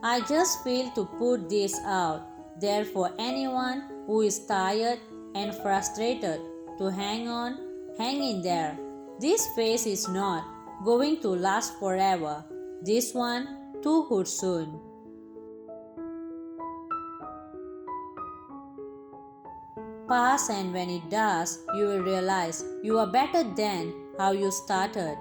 I just feel to put this out there for anyone who is tired and frustrated to hang in there. This phase is not going to last forever. This one too would soon. Pass, and when it does, you will realize you are better than how you started.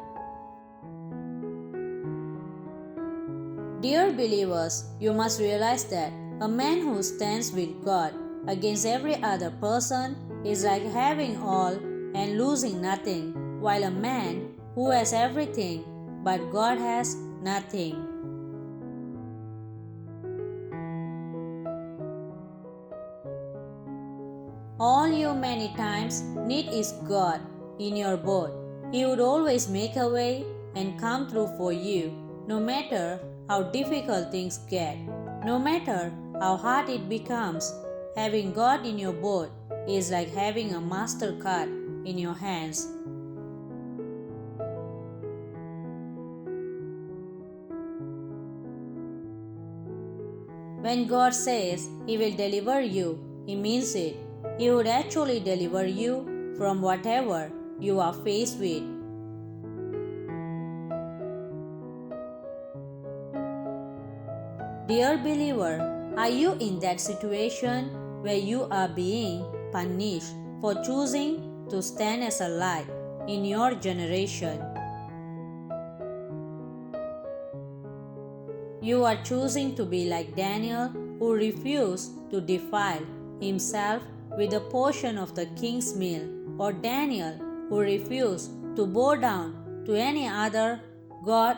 Dear believers, you must realize that a man who stands with God against every other person is like having all and losing nothing, while a man who has everything but God has nothing. All you many times need is God in your boat. He would always make a way and come through for you, no matter how difficult things get, no matter how hard it becomes. Having God in your boat is like having a MasterCard in your hands. When God says He will deliver you, He means it. He would actually deliver you from whatever you are faced with. Dear believer, are you in that situation where you are being punished for choosing to stand as a light in your generation? You are choosing to be like Daniel, who refused to defile himself with a portion of the king's meal, or Daniel, who refused to bow down to any other god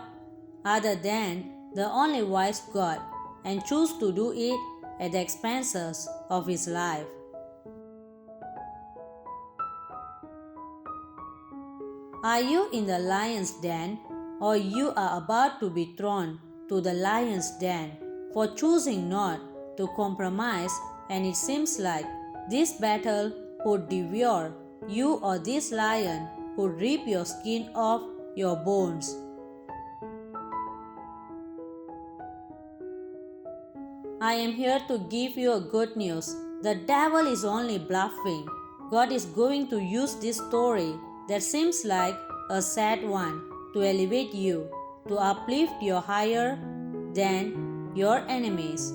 other than the only wise God, and choose to do it at the expenses of his life. Are you in the lion's den, or you are about to be thrown to the lion's den for choosing not to compromise, and it seems like this battle would devour you, or this lion would rip your skin off your bones? I am here to give you a good news. The devil is only bluffing. God is going to use this story that seems like a sad one to elevate you, to uplift you higher than your enemies.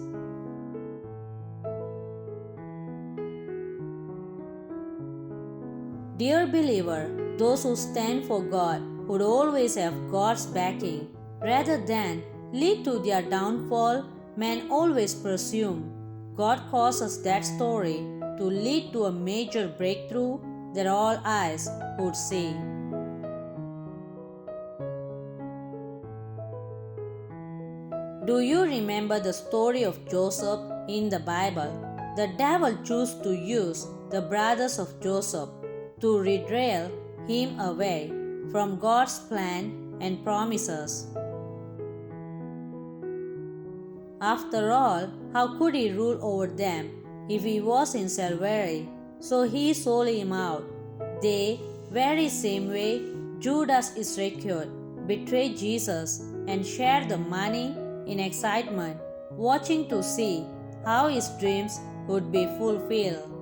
Dear believer, those who stand for God would always have God's backing. Rather than lead to their downfall, men always presume God causes that story to lead to a major breakthrough that all eyes would see. Do you remember the story of Joseph in the Bible? The devil chose to use the brothers of Joseph to derail him away from God's plan and promises. After all, how could he rule over them if he was in slavery? So he sold him out. The very same way Judas Iscariot betrayed Jesus and shared the money in excitement, watching to see how his dreams would be fulfilled.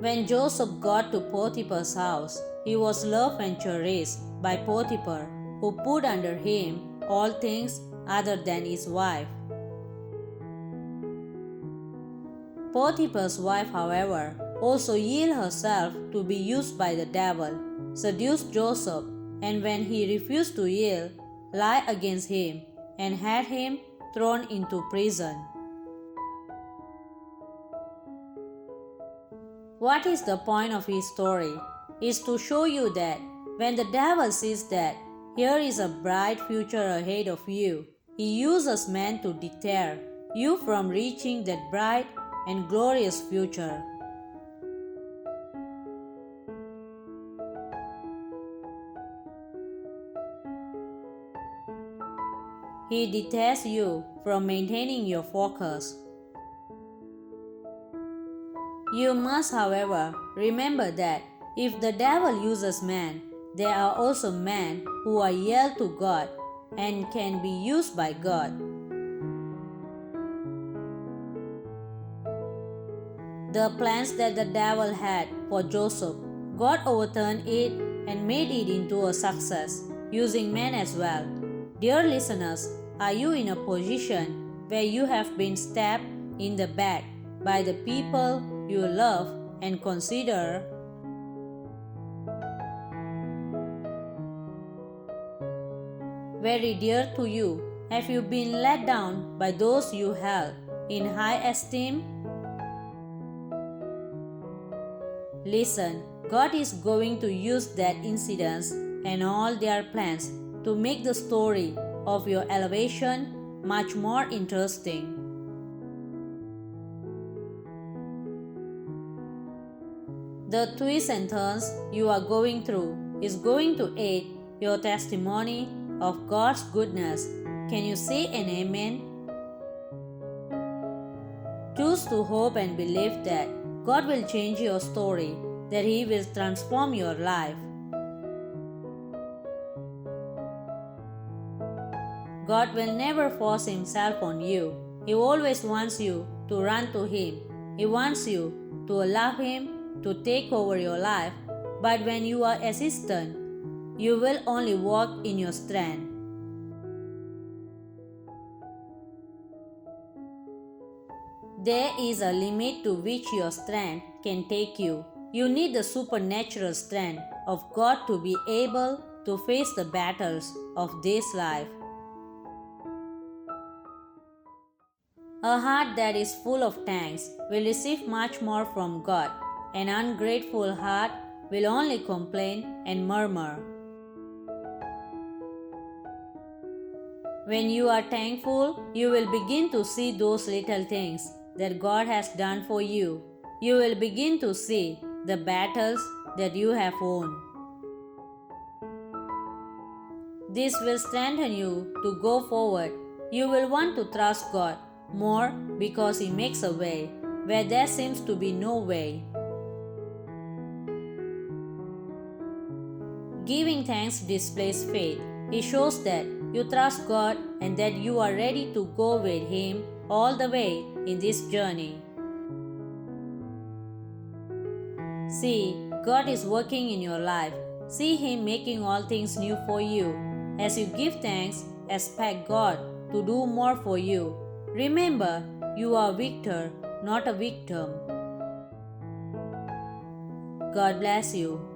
When Joseph got to Potiphar's house, he was loved and cherished by Potiphar, who put under him all things other than his wife. Potiphar's wife, however, also yielded herself to be used by the devil, seduced Joseph, and when he refused to yield, lied against him and had him thrown into prison. What is the point of his story? Is to show you that when the devil sees that here is a bright future ahead of you, he uses men to deter you from reaching that bright and glorious future. He deters you from maintaining your focus. You must, however, remember that if the devil uses men, there are also men who are yield to God, and can be used by God. The plans that the devil had for Joseph, God overturned it and made it into a success, using men as well. Dear listeners, are you in a position where you have been stabbed in the back by the people you love and consider very dear to you? Have you been let down by those you held in high esteem? Listen, God is going to use that incidents and all their plans to make the story of your elevation much more interesting. The twists and turns you are going through is going to aid your testimony of God's goodness. Can you say an amen? Choose to hope and believe that God will change your story, that He will transform your life. God will never force Himself on you. He always wants you to run to Him. He wants you to allow Him to take over your life. But when you are hesitant, you will only walk in your strength. There is a limit to which your strength can take you. You need the supernatural strength of God to be able to face the battles of this life. A heart that is full of thanks will receive much more from God. An ungrateful heart will only complain and murmur. When you are thankful, you will begin to see those little things that God has done for you. You will begin to see the battles that you have won. This will strengthen you to go forward. You will want to trust God more because He makes a way where there seems to be no way. Giving thanks displays faith. It shows that you trust God and that you are ready to go with Him all the way in this journey. See, God is working in your life. See Him making all things new for you. As you give thanks, expect God to do more for you. Remember, you are a victor, not a victim. God bless you.